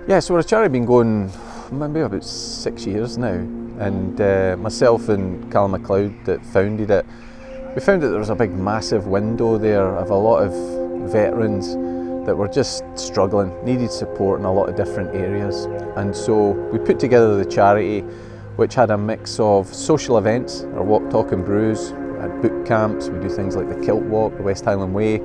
Yeah, so our charity been going maybe about 6 years now, and myself and Colin MacLeod that founded it, we found that there was a big massive window there of a lot of veterans that were just struggling, needed support in a lot of different areas. And so we put together the charity, which had a mix of social events, our walk, talk and brews, at boot camps, we do things like the Kilt Walk, the West Highland Way,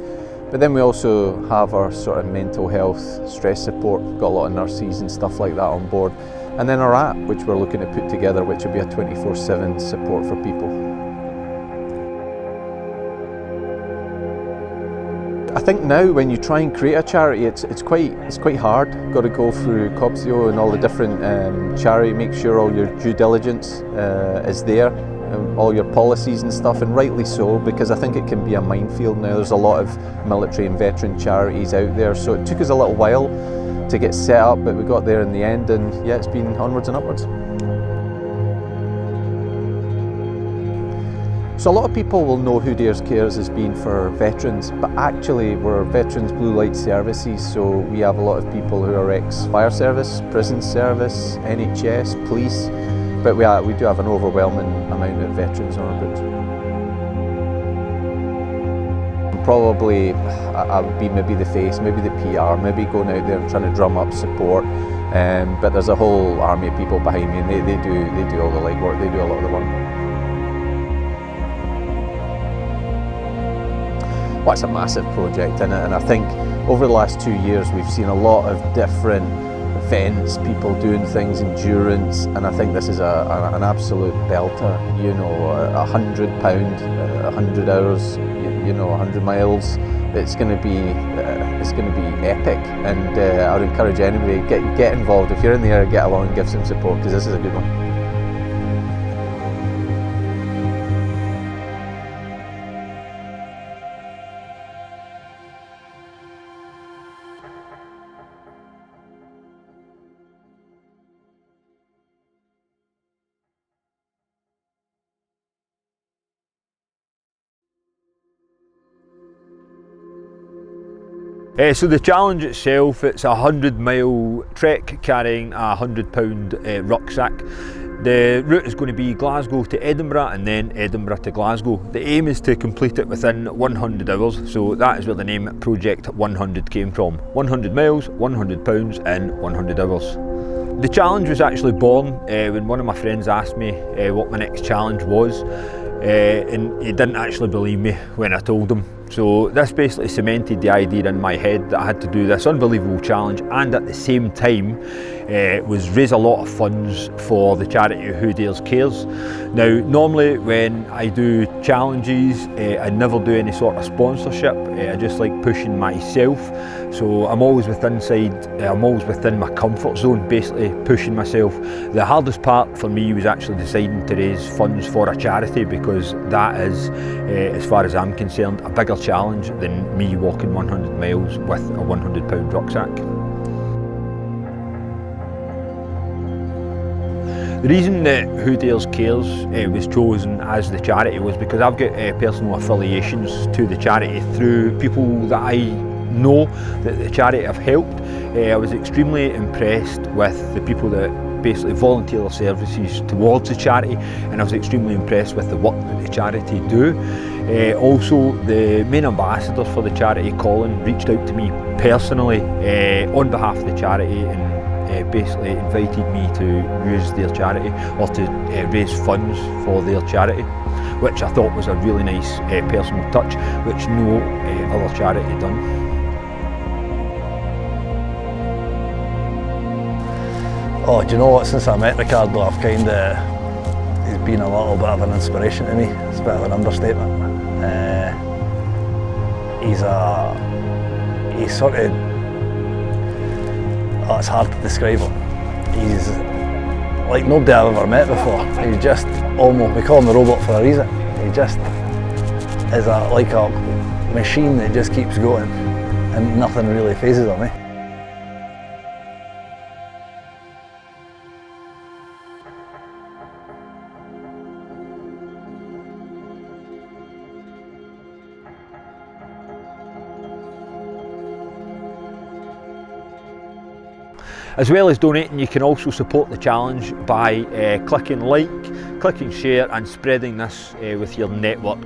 but then we also have our sort of mental health, stress support. We've got a lot of nurses and stuff like that on board. And then our app, which we're looking to put together, which will be a 24/7 support for people. I think now when you try and create a charity, it's quite hard. You've got to go through COBSIO and all the different charity, make sure all your due diligence is there, all your policies and stuff, and rightly so, because I think it can be a minefield now. There's a lot of military and veteran charities out there, so it took us a little while to get set up, but we got there in the end, and yeah, it's been onwards and upwards. So a lot of people will know who Dares Cares has been for veterans, but actually we're Veterans Blue Light Services, so we have a lot of people who are ex-fire service, prison service, NHS, police, but we do have an overwhelming amount of veterans on our books. Probably I would be maybe the face, maybe the PR, maybe going out there and trying to drum up support, but there's a whole army of people behind me, and they do all the legwork, they do a lot of the work. Well, it's a massive project, and I think over the last 2 years we've seen a lot of different events, people doing things, endurance, and I think this is an absolute belter. You know, £100, 100 hours, you know, 100 miles. It's going to be epic, and I would encourage anybody get involved. If you're in the area, get along and give some support, because this is a good one. So the challenge itself, it's a 100-mile trek carrying a £100 rucksack. The route is going to be Glasgow to Edinburgh and then Edinburgh to Glasgow. The aim is to complete it within 100 hours, so that is where the name Project 100 came from. 100 miles, £100 in 100 hours. The challenge was actually born when one of my friends asked me what my next challenge was, and he didn't actually believe me when I told him. So this basically cemented the idea in my head that I had to do this unbelievable challenge, and at the same time was raise a lot of funds for the charity Who Dares Cares. Now normally when I do challenges I never do any sort of sponsorship, I just like pushing myself, so I'm always within my comfort zone, basically pushing myself. The hardest part for me was actually deciding to raise funds for a charity, because that is, as far as I'm concerned, a bigger challenge than me walking 100 miles with a £100 rucksack. The reason that Who Dares Cares was chosen as the charity was because I've got personal affiliations to the charity through people that I know that the charity have helped. I was extremely impressed with the people that basically volunteer their services towards the charity, and I was extremely impressed with the work that the charity do. Also, the main ambassador for the charity, Colin, reached out to me personally on behalf of the charity, and basically invited me to use their charity, or to raise funds for their charity, which I thought was a really nice personal touch, which no other charity done. Oh, do you know what, since I met Ricardo, he's been a little bit of an inspiration to me. It's a bit of an understatement. He's sort of, it's hard to describe him. He's like nobody I've ever met before. He's just almost, we call him the robot for a reason. He just is like a machine that just keeps going, and nothing really phases him, eh? As well as donating, you can also support the challenge by clicking like, clicking share and spreading this with your network.